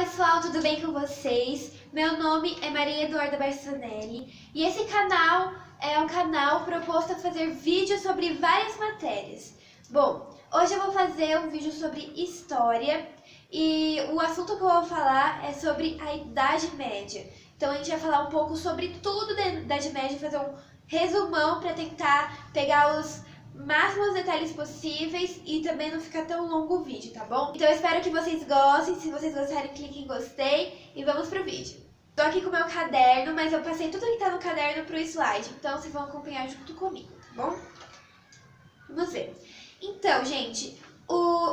pessoal, tudo bem com vocês? Meu nome é Maria Eduarda Barçanelli e esse canal é um canal proposto a fazer vídeos sobre várias matérias. Bom, hoje eu vou fazer um vídeo sobre história e o assunto que eu vou falar é sobre a Idade Média. Então a gente vai falar um pouco sobre tudo da Idade Média, fazer um resumão para tentar pegar os máximos detalhes possíveis e também não ficar tão longo o vídeo, tá bom? Então eu espero que vocês gostem, se vocês gostarem clique em gostei e vamos pro vídeo. Tô aqui com o meu caderno, mas eu passei tudo que tá no caderno pro slide, então vocês vão acompanhar junto comigo, tá bom? Vamos ver. Então, gente,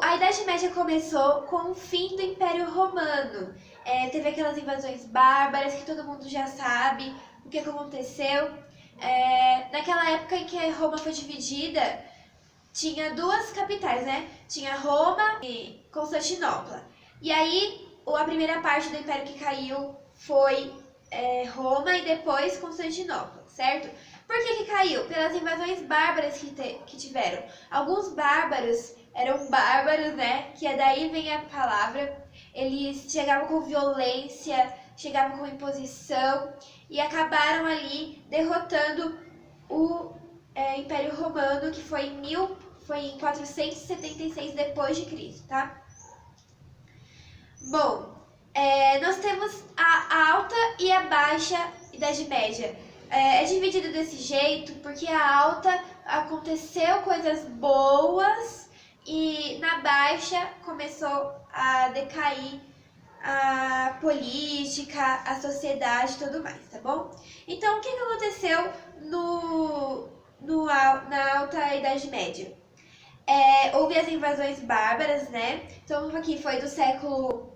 a Idade Média começou com o fim do Império Romano. Teve aquelas invasões bárbaras que todo mundo já sabe o que aconteceu. Naquela época em que Roma foi dividida, tinha duas capitais, né? Tinha Roma e Constantinopla. E aí, a primeira parte do império que caiu foi Roma e depois Constantinopla, certo? Por que caiu? Pelas invasões bárbaras que tiveram. Alguns bárbaros eram bárbaros, né? Que daí vem a palavra. Eles chegavam com violência, chegavam com imposição e acabaram ali derrotando o Império Romano, que foi em 476 depois de Cristo, tá? Bom, nós temos a Alta e a Baixa Idade Média. É dividido desse jeito porque a Alta aconteceu coisas boas e na Baixa começou a decair a política, a sociedade e tudo mais, tá bom? Então, o que aconteceu na Alta Idade Média? Houve as invasões bárbaras, né? Então, aqui foi do século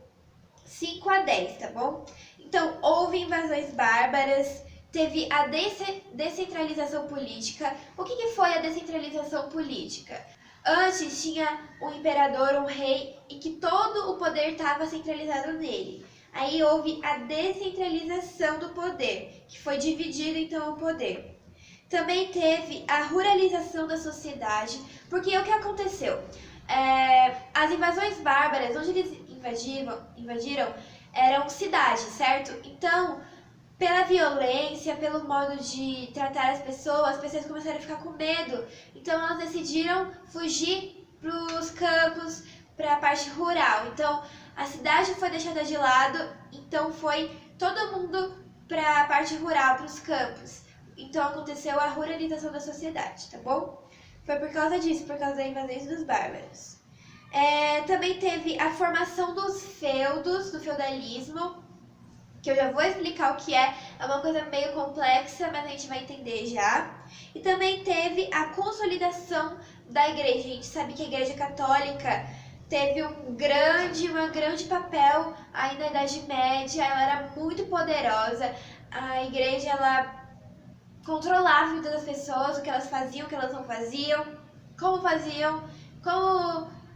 5 a 10, tá bom? Então, houve invasões bárbaras, teve a descentralização política. O que foi a descentralização política? Antes tinha um imperador, um rei, e que todo o poder estava centralizado nele. Aí houve a descentralização do poder, que foi dividido então o poder. Também teve a ruralização da sociedade, porque o que aconteceu? As invasões bárbaras, onde eles invadiram eram cidades, certo? Então, pela violência, pelo modo de tratar as pessoas começaram a ficar com medo. Então elas decidiram fugir para os campos, para a parte rural. Então a cidade foi deixada de lado, então foi todo mundo para a parte rural, para os campos. Então aconteceu a ruralização da sociedade, tá bom? Foi por causa disso, por causa da invasão dos bárbaros. Também teve a formação dos feudos, do feudalismo, que eu já vou explicar o que é uma coisa meio complexa, mas a gente vai entender já. E também teve a consolidação da igreja. A gente sabe que a Igreja Católica teve um grande papel aí na Idade Média, ela era muito poderosa. A igreja, ela controlava a vida das pessoas, o que elas faziam, o que elas não faziam, como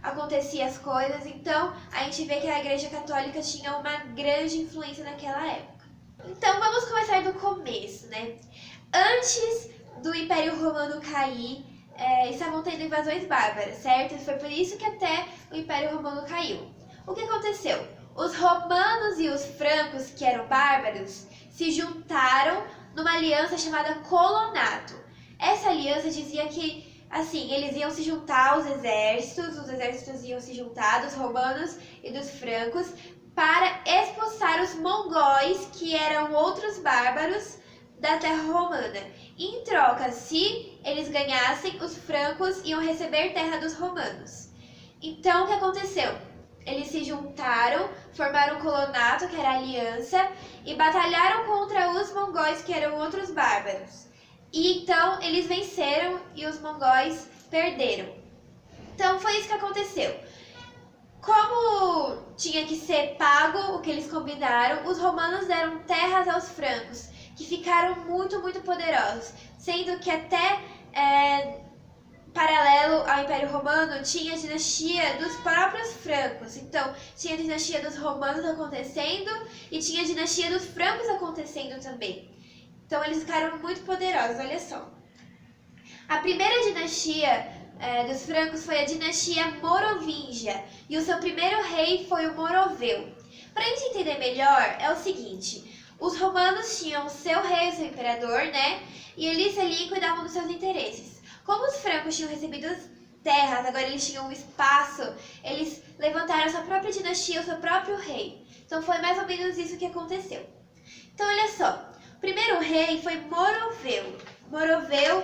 acontecia as coisas. Então a gente vê que a Igreja Católica tinha uma grande influência naquela época. Então vamos começar do começo, né? Antes do Império Romano cair, estavam tendo invasões bárbaras, certo? Foi por isso que até o Império Romano caiu. O que aconteceu? Os romanos e os francos, que eram bárbaros, se juntaram numa aliança chamada Colonato. Essa aliança dizia que assim, eles iam se juntar os exércitos iam se juntar dos romanos e dos francos para expulsar os mongóis, que eram outros bárbaros da terra romana. Em troca, se eles ganhassem, os francos iam receber terra dos romanos. Então, o que aconteceu? Eles se juntaram, formaram um colonato, que era a aliança, e batalharam contra os mongóis, que eram outros bárbaros. E então eles venceram e os mongóis perderam. Então foi isso que aconteceu. Como tinha que ser pago o que eles combinaram, os romanos deram terras aos francos, que ficaram muito poderosos, sendo que até paralelo ao Império Romano tinha a dinastia dos próprios francos. Então tinha a dinastia dos romanos acontecendo e tinha a dinastia dos francos acontecendo também. Então eles ficaram muito poderosos, olha só. A primeira dinastia dos francos foi a dinastia Merovingia, e o seu primeiro rei foi o Moroveu. Para a gente entender melhor, é o seguinte: os romanos tinham o seu rei, o seu imperador, né? E eles ali cuidavam dos seus interesses. Como os francos tinham recebido as terras, agora eles tinham um espaço, eles levantaram a sua própria dinastia, o seu próprio rei. Então foi mais ou menos isso que aconteceu. Então olha só, o primeiro rei foi Moroveu. Moroveu,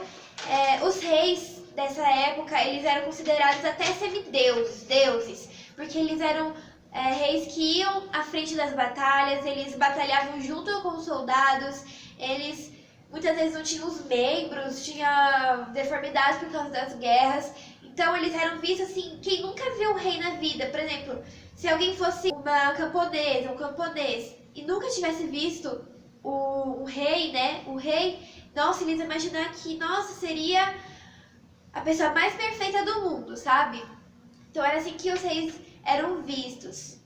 os reis dessa época, eles eram considerados até semideuses, deuses, porque eles eram reis que iam à frente das batalhas, eles batalhavam junto com os soldados, eles muitas vezes não tinham os membros, tinha deformidades por causa das guerras, então eles eram vistos assim, quem nunca viu um rei na vida, por exemplo, se alguém fosse uma camponesa, um camponês, e nunca tivesse visto o rei, né, o rei, nossa, eles iam imaginar que, nossa, seria a pessoa mais perfeita do mundo, sabe? Então era assim que os reis eram vistos.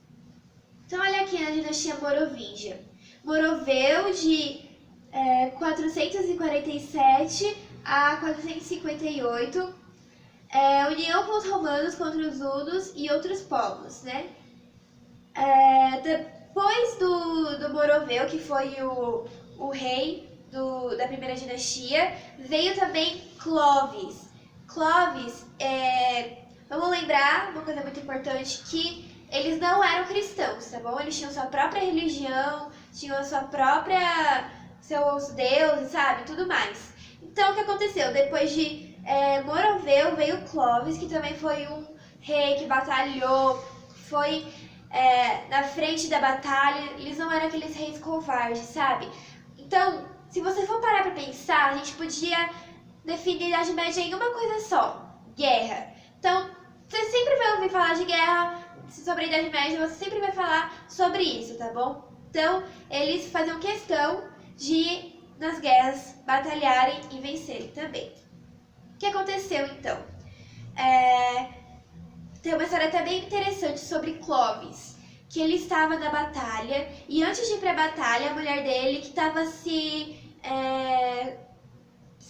Então olha aqui na dinastia Morovingia. Moroveu de 447 a 458, união com os romanos contra os hunos e outros povos, né? Depois do Moroveu, que foi o rei da primeira dinastia, veio também Clovis. Clovis, vamos lembrar uma coisa muito importante, que eles não eram cristãos, tá bom? Eles tinham sua própria religião, tinham a sua própria, seus deuses, sabe? Tudo mais. Então, o que aconteceu? Depois de Moroveu, veio Clovis, que também foi um rei que batalhou, foi na frente da batalha. Eles não eram aqueles reis covardes, sabe? Então, se você for parar pra pensar, a gente podia definir a Idade Média em uma coisa só: guerra. Então, você sempre vai ouvir falar de guerra, sobre a Idade Média, você sempre vai falar sobre isso, tá bom? Então, eles faziam questão de, nas guerras, batalharem e vencerem também. O que aconteceu, então? Tem uma história até bem interessante sobre Clovis, que ele estava na batalha, e antes de ir pra batalha, a mulher dele, que estava se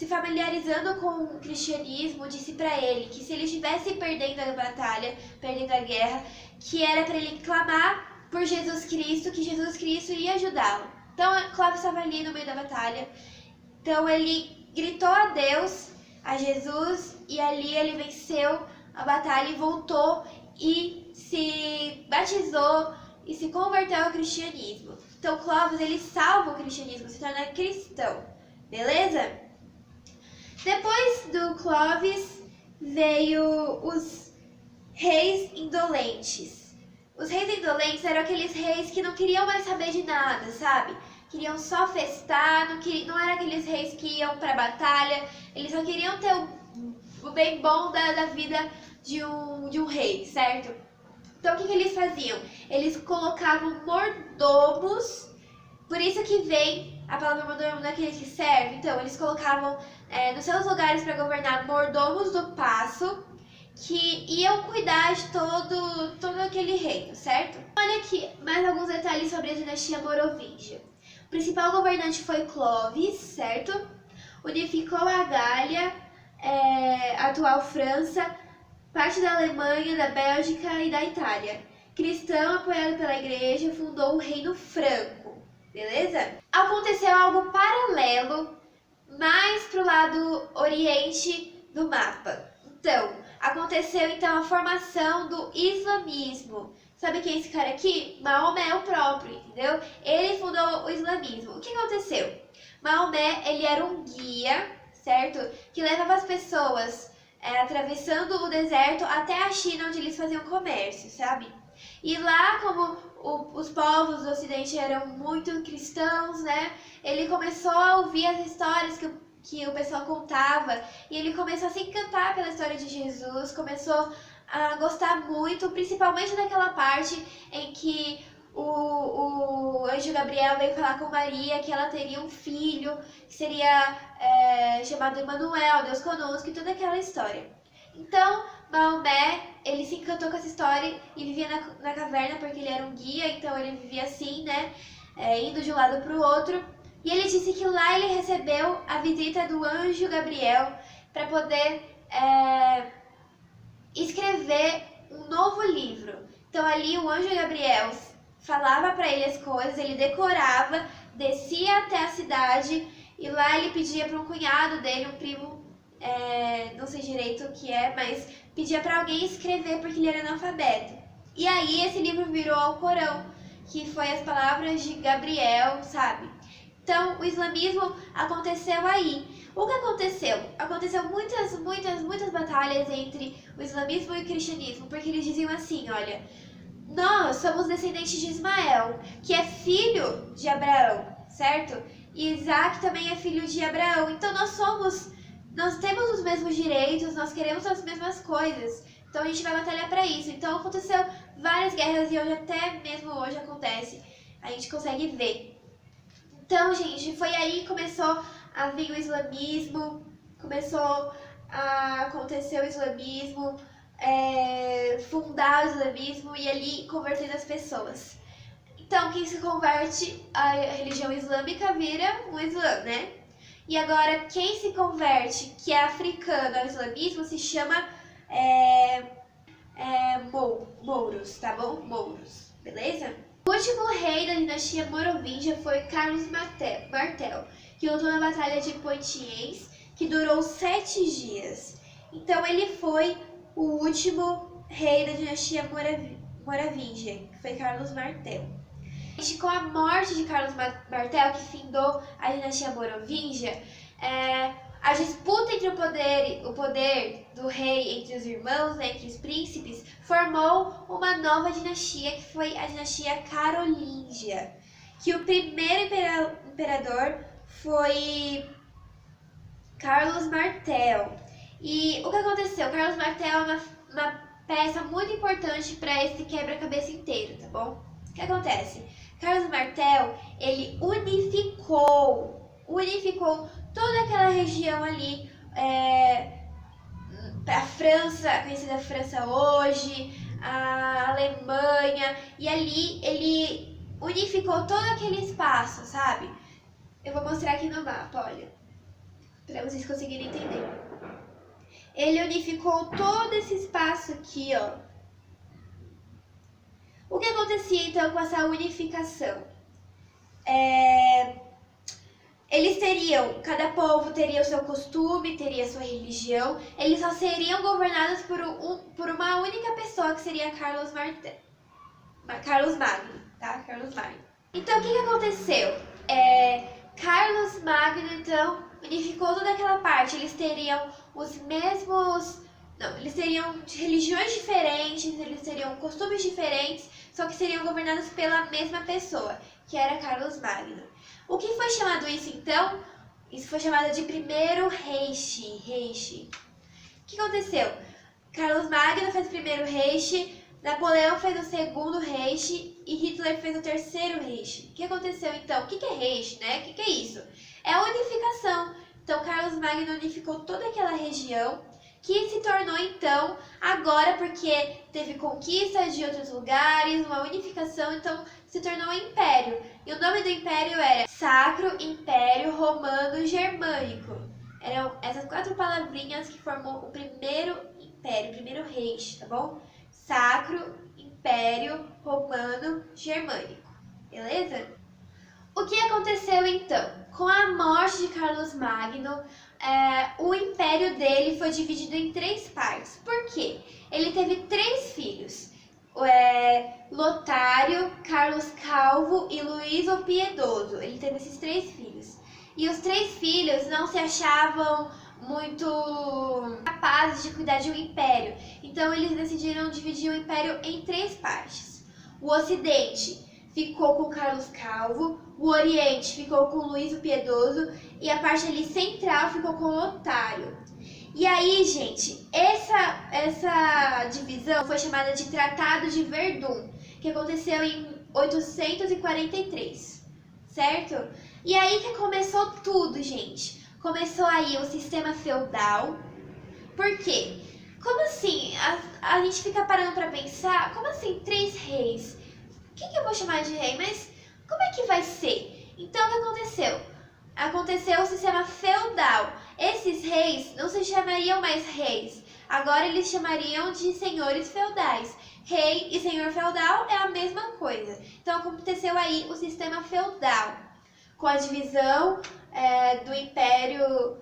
familiarizando com o cristianismo, disse pra ele que se ele estivesse perdendo a batalha, perdendo a guerra, que era para ele clamar por Jesus Cristo, que Jesus Cristo ia ajudá-lo. Então, Clovis estava ali no meio da batalha. Então, ele gritou a Deus, a Jesus, e ali ele venceu a batalha e voltou e se batizou e se converteu ao cristianismo. Então, Clovis, ele salva o cristianismo, se torna cristão. Beleza? Depois do Clovis, veio os reis indolentes. Os reis indolentes eram aqueles reis que não queriam mais saber de nada, sabe? Queriam só festar, não eram aqueles reis que iam pra batalha, eles só queriam ter o bem bom da vida de um rei, certo? Então o que eles faziam? Eles colocavam mordomos, por isso que vem a palavra mordomo daquele que serve. Então eles colocavam nos seus lugares para governar mordomos do paço, que iam cuidar de todo aquele reino, certo? Olha aqui mais alguns detalhes sobre a dinastia Morovingia. O principal governante foi Clovis, certo? Unificou a Gália, a atual França, parte da Alemanha, da Bélgica e da Itália. Cristão, apoiado pela igreja, fundou o Reino Franco, beleza? Aconteceu algo paralelo, mais pro lado oriente do mapa. Então, aconteceu então a formação do islamismo. Sabe quem é esse cara aqui? Maomé o próprio, entendeu? Ele fundou o islamismo. O que aconteceu? Maomé, ele era um guia, certo? Que levava as pessoas atravessando o deserto até a China, onde eles faziam comércio, sabe? E lá, como os povos do ocidente eram muito cristãos, né? Ele começou a ouvir as histórias que o pessoal contava, e ele começou a se encantar pela história de Jesus, começou a gostar muito, principalmente daquela parte em que o anjo Gabriel veio falar com Maria que ela teria um filho, que seria chamado Emanuel, Deus conosco, e toda aquela história. Então, Maomé, ele se encantou com essa história e vivia na caverna, porque ele era um guia, então ele vivia assim, né, indo de um lado para o outro. E ele disse que lá ele recebeu a visita do anjo Gabriel para poder escrever um novo livro. Então ali o anjo Gabriel falava para ele as coisas, ele decorava, descia até a cidade e lá ele pedia para um cunhado dele, um primo, não sei direito o que é, mas pedia para alguém escrever porque ele era analfabeto. E aí esse livro virou ao Corão, que foi as palavras de Gabriel, sabe? Então o islamismo aconteceu aí. O que aconteceu? Aconteceu muitas batalhas entre o islamismo e o cristianismo, porque eles diziam assim, olha, nós somos descendentes de Ismael, que é filho de Abraão, certo? E Isaac também é filho de Abraão. Então nós temos os mesmos direitos, nós queremos as mesmas coisas. Então a gente vai batalhar para isso. Então aconteceu várias guerras e hoje até mesmo hoje acontece. A gente consegue ver. Então, gente, foi aí que começou a vir o islamismo, começou a acontecer o islamismo, fundar o islamismo e ali convertendo as pessoas. Então, quem se converte à religião islâmica vira um islã, né? E agora, quem se converte, que é africano ao islamismo, se chama mouros, tá bom? Mouros, beleza? O último rei da dinastia Merovingia foi Carlos Martel, que lutou na Batalha de Poitiers, que durou 7 dias. Então ele foi o último rei da dinastia Merovingia, que foi Carlos Martel. Com a morte de Carlos Martel, que findou a dinastia Merovingia, a disputa entre o poder do rei entre os irmãos, né, entre os príncipes, formou uma nova dinastia, que foi a dinastia Carolíngia, que o primeiro imperador foi Carlos Martel. E o que aconteceu? Carlos Martel é uma peça muito importante para esse quebra-cabeça inteiro, tá bom? O que acontece? Carlos Martel, ele unificou toda aquela região ali, a França, conhecida França hoje, a Alemanha, e ali ele unificou todo aquele espaço, sabe? Eu vou mostrar aqui no mapa, olha, para vocês conseguirem entender. Ele unificou todo esse espaço aqui, ó. O que acontecia então com essa unificação? Cada povo teria o seu costume, teria a sua religião, eles só seriam governados por uma única pessoa, que seria Carlos Magno, tá? Carlos Magno. Então, o que aconteceu? Carlos Magno, então, unificou toda aquela parte, eles teriam os mesmos... Não, eles teriam religiões diferentes, eles teriam costumes diferentes, só que seriam governados pela mesma pessoa, que era Carlos Magno. O que foi chamado isso, então? Isso foi chamado de primeiro Reich. O que aconteceu? Carlos Magno fez o primeiro Reich, Napoleão fez o segundo Reich e Hitler fez o terceiro Reich. O que aconteceu, então? O que é Reich, né? O que é isso? É a unificação. Então, Carlos Magno unificou toda aquela região, que se tornou, então, agora, porque teve conquistas de outros lugares, uma unificação, então se tornou um império. E o nome do império era Sacro Império Romano Germânico. Eram essas 4 palavrinhas que formou o primeiro império, o primeiro Reich, tá bom? Sacro Império Romano Germânico, beleza? O que aconteceu, então? Com a morte de Carlos Magno, o império dele foi dividido em 3 partes. Por quê? Ele teve 3 filhos. Lotário, Carlos Calvo e Luís o Piedoso. Ele teve esses 3 filhos. E os 3 filhos não se achavam muito capazes de cuidar de um império. Então eles decidiram dividir o império em 3 partes. O Ocidente ficou com Carlos Calvo, o Oriente ficou com Luís o Piedoso e a parte ali central ficou com Lotário. E aí, gente, essa divisão foi chamada de Tratado de Verdun, que aconteceu em 843, certo? E aí que começou tudo, gente. Começou aí o sistema feudal. Por quê? Como assim? A gente fica parando pra pensar, como assim 3 reis? O que eu vou chamar de rei? Mas como é que vai ser? Então, o que aconteceu? Aconteceu o sistema feudal. Esses reis não se chamariam mais reis. Agora eles chamariam de senhores feudais. rei e senhor feudal é a mesma coisa. Então aconteceu aí o sistema feudal, com a divisão do Império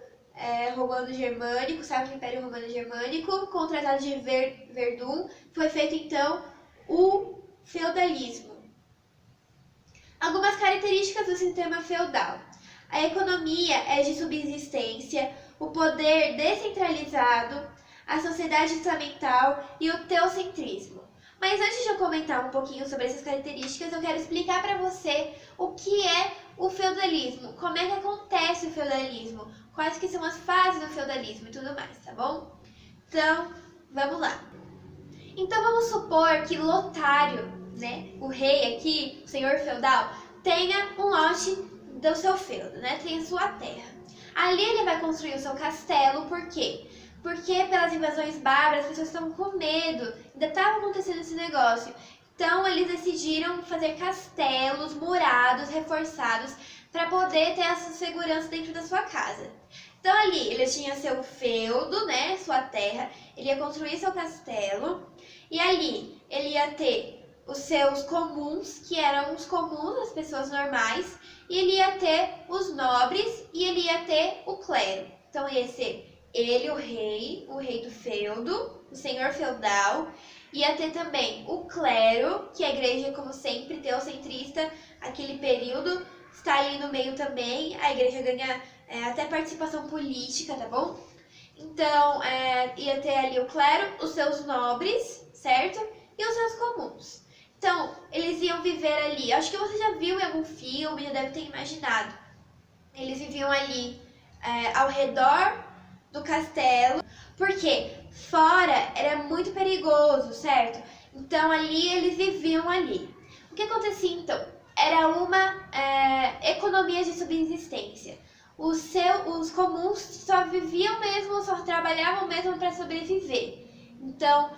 Romano-Germânico, sabe o Império Romano-Germânico, com o Tratado de Verdun, foi feito então o feudalismo. Algumas características do sistema feudal. A economia é de subsistência, o poder descentralizado, a sociedade estamental e o teocentrismo. Mas antes de eu comentar um pouquinho sobre essas características, eu quero explicar para você o que é o feudalismo, como é que acontece o feudalismo, quais que são as fases do feudalismo e tudo mais, tá bom? Então, vamos lá. Então vamos supor que Lotário, né, o rei aqui, o senhor feudal, tenha um lote do seu feudo, né, tem a sua terra. Ali ele vai construir o seu castelo, por quê? Porque pelas invasões bárbaras as pessoas estavam com medo, ainda estava acontecendo esse negócio. Então eles decidiram fazer castelos murados, reforçados, para poder ter essa segurança dentro da sua casa. Então ali ele tinha seu feudo, né, sua terra, ele ia construir seu castelo, e ali ele ia ter os seus comuns, que eram os comuns, as pessoas normais, e ele ia ter os nobres e ele ia ter o clero. Então ia ser ele, o rei do feudo, o senhor feudal, ia ter também o clero, que a igreja, como sempre, teocentrista, aquele período, está ali no meio também, a igreja ganha até participação política, tá bom? Então, ia ter ali o clero, os seus nobres, certo? E os seus comuns. Então, eles iam viver ali, acho que você já viu em algum filme, já deve ter imaginado. Eles viviam ali ao redor do castelo, porque fora era muito perigoso, certo? Então, ali eles viviam ali. O que acontecia, então? Era uma economia de subsistência. Os comuns só viviam mesmo, só trabalhavam mesmo para sobreviver. Então,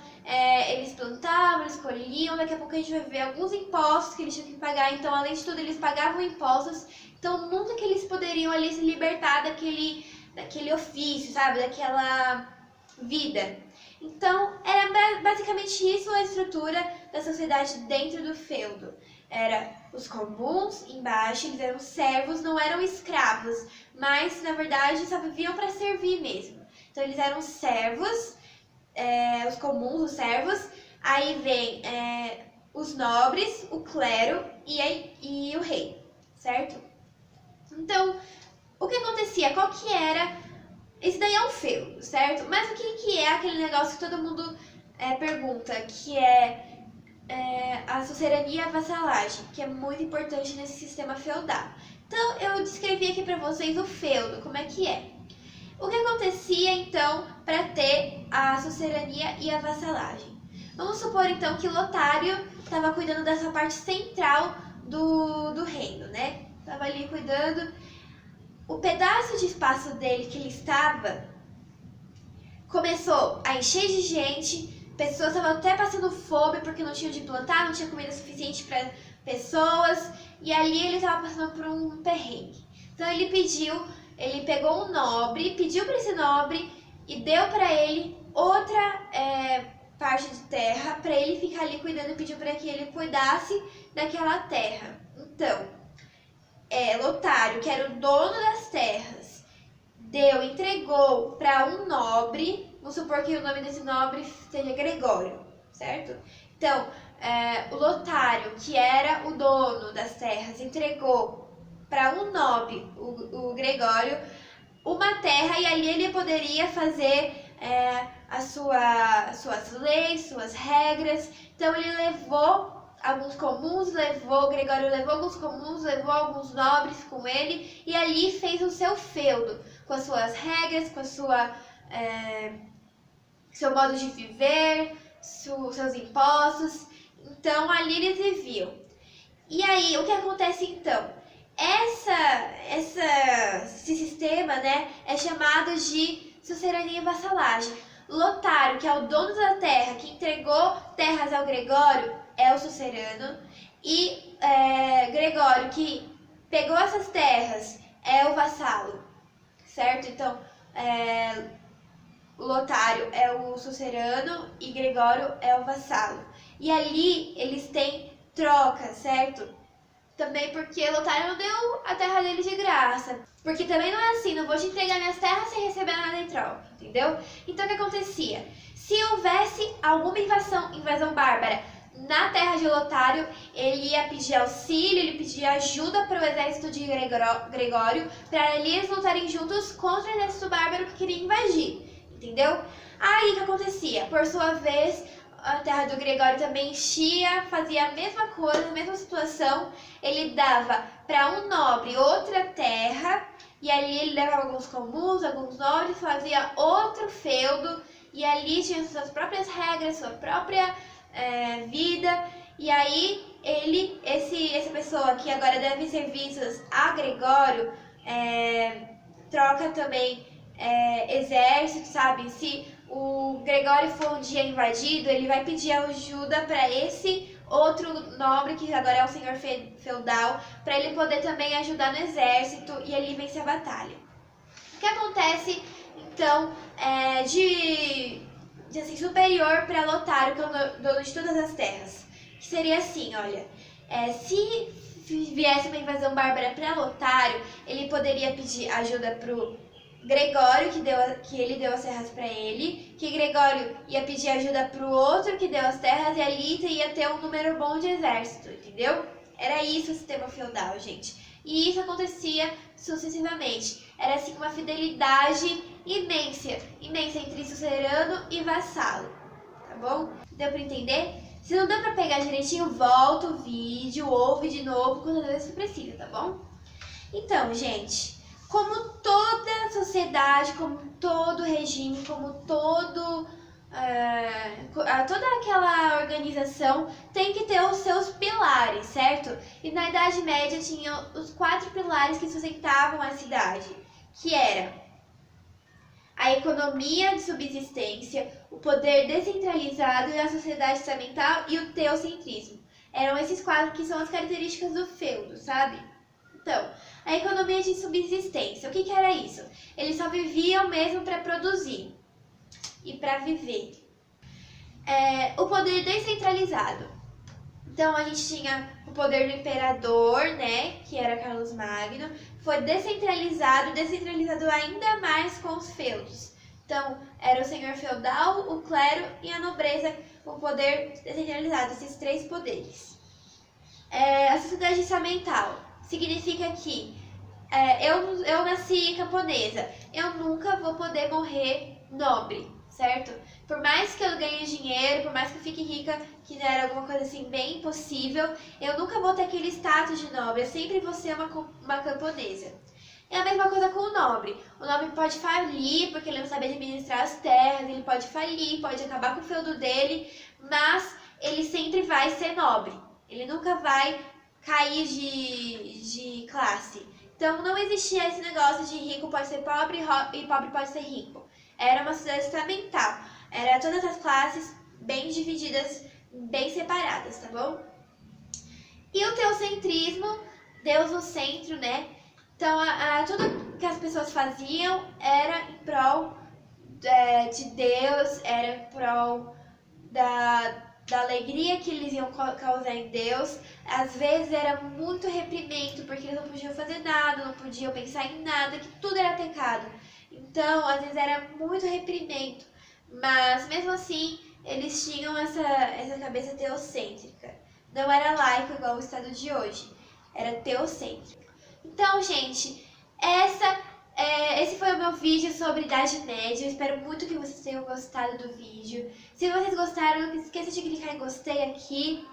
eles plantavam, eles colhiam, daqui a pouco a gente vai ver alguns impostos que eles tinham que pagar. Então, além de tudo, eles pagavam impostos. Então, nunca que eles poderiam ali se libertar daquele ofício, sabe? Daquela vida. Então, era basicamente isso a estrutura da sociedade dentro do feudo. Era os comuns embaixo, eles eram servos, não eram escravos, mas na verdade só viviam para servir mesmo. Então eles eram servos, os comuns, os servos, aí vem os nobres, o clero e o rei, certo? Então, o que acontecia? Qual que era? Esse daí é um feudo, certo? Mas o que é aquele negócio que todo mundo pergunta, que a suzerania e a vassalagem, que é muito importante nesse sistema feudal. Então, eu descrevi aqui para vocês o feudo, como é que é. O que acontecia, então, para ter a suzerania e a vassalagem? Vamos supor, então, que Lotário estava cuidando dessa parte central do reino, né? Estava ali cuidando. O pedaço de espaço dele que ele estava começou a encher de gente, pessoas estavam até passando fome porque não tinham de plantar, não tinha comida suficiente para pessoas, e ali ele estava passando por um perrengue. Então ele pegou um nobre, pediu para esse nobre e deu para ele outra parte de terra para ele ficar ali cuidando, e pediu para que ele cuidasse daquela terra. Então, Lotário, que era o dono das terras, entregou para um nobre. Vamos supor que o nome desse nobre seja Gregório, certo? Então, o Lotário, que era o dono das terras, entregou para um nobre, o Gregório, uma terra, e ali ele poderia fazer as suas leis, suas regras. Então, ele levou alguns comuns, Gregório levou alguns comuns, levou alguns nobres com ele, e ali fez o seu feudo, com as suas regras, com a seu modo de viver, seus impostos. Então, ali eles viviam. E aí, o que acontece então? Esse sistema, né, é chamado de suzerania e vassalagem. Lotário, que é o dono da terra, que entregou terras ao Gregório, é o suzerano. E Gregório, que pegou essas terras, é o vassalo, certo? Então, Lotário é o suzerano e Gregório é o vassalo. E ali eles têm troca, certo? Também porque Lotário não deu a terra dele de graça. Porque também não é assim, não vou te entregar minhas terras sem receber nada em troca, entendeu? Então o que acontecia? Se houvesse alguma invasão bárbara na terra de Lotário, ele ia pedir auxílio, ele pedia ajuda para o exército de Gregório, para eles lutarem juntos contra o exército bárbaro que queria invadir, entendeu? Aí o que acontecia? Por sua vez, a terra do Gregório também enchia, fazia a mesma coisa, a mesma situação. Ele dava para um nobre outra terra, e ali ele levava alguns comuns, alguns nobres, fazia outro feudo, e ali tinha suas próprias regras, sua própria vida. E aí essa pessoa que agora deve serviços a Gregório, troca também exército, sabe? Se o Gregório for um dia invadido, ele vai pedir ajuda para esse outro nobre, que agora é o senhor feudal, para ele poder também ajudar no exército e ali vencer a batalha. O que acontece, então, de assim, superior para Lotário, que é o dono de todas as terras? Que seria assim, olha, se viesse uma invasão bárbara para Lotário, ele poderia pedir ajuda pro Gregório, que ele deu as terras para ele, que Gregório ia pedir ajuda pro outro que deu as terras, e ali ia ter um número bom de exército, entendeu? Era isso o sistema feudal, gente. E isso acontecia sucessivamente. Era assim uma fidelidade imensa entre suzerano e vassalo, tá bom? Deu para entender? Se não deu para pegar direitinho, volta o vídeo, ouve de novo quantas vezes precisa, tá bom? Então, gente, como toda sociedade, como todo regime, como toda aquela organização tem que ter os seus pilares, certo? E na Idade Média tinha os 4 pilares que sustentavam a cidade, que era a economia de subsistência, o poder descentralizado e a sociedade estamental e o teocentrismo. Eram esses 4 que são as características do feudo, sabe? Então, a economia de subsistência, o que era isso? Eles só viviam mesmo para produzir e para viver. O poder descentralizado. Então, a gente tinha o poder do imperador, né, que era Carlos Magno, foi descentralizado ainda mais com os feudos. Então, era o senhor feudal, o clero e a nobreza, com poder descentralizado, esses 3 poderes. A sociedade estamental significa que eu nasci camponesa, eu nunca vou poder morrer nobre, certo? Por mais que eu ganhe dinheiro, por mais que eu fique rica, que era alguma coisa assim bem impossível, eu nunca vou ter aquele status de nobre, eu sempre vou ser uma camponesa. É a mesma coisa com o nobre. O nobre pode falir porque ele não sabe administrar as terras, ele pode falir, pode acabar com o feudo dele, mas ele sempre vai ser nobre. Ele nunca vai cair de classe. Então não existia esse negócio de rico pode ser pobre e pobre pode ser rico. Era uma sociedade estamental. Era todas as classes bem divididas, bem separadas, tá bom? E o teocentrismo, Deus no centro, né? Então, tudo que as pessoas faziam era em prol de Deus, era em prol da alegria que eles iam causar em Deus. Às vezes era muito reprimento, porque eles não podiam fazer nada, não podiam pensar em nada, que tudo era pecado. Então, às vezes era muito reprimento, mas mesmo assim, eles tinham essa cabeça teocêntrica. Não era laico igual o Estado de hoje, era teocêntrico. Então, gente, esse foi o meu vídeo sobre Idade Média. Eu espero muito que vocês tenham gostado do vídeo. Se vocês gostaram, não esqueça de clicar em gostei aqui,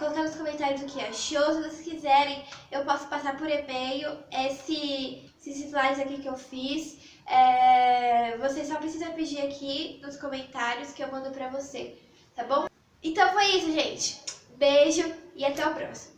colocar nos comentários o que achou. Se vocês quiserem, eu posso passar por e-mail esses slides aqui que eu fiz. Você só precisa pedir aqui nos comentários que eu mando pra você, tá bom? Então foi isso, gente. Beijo e até o próximo.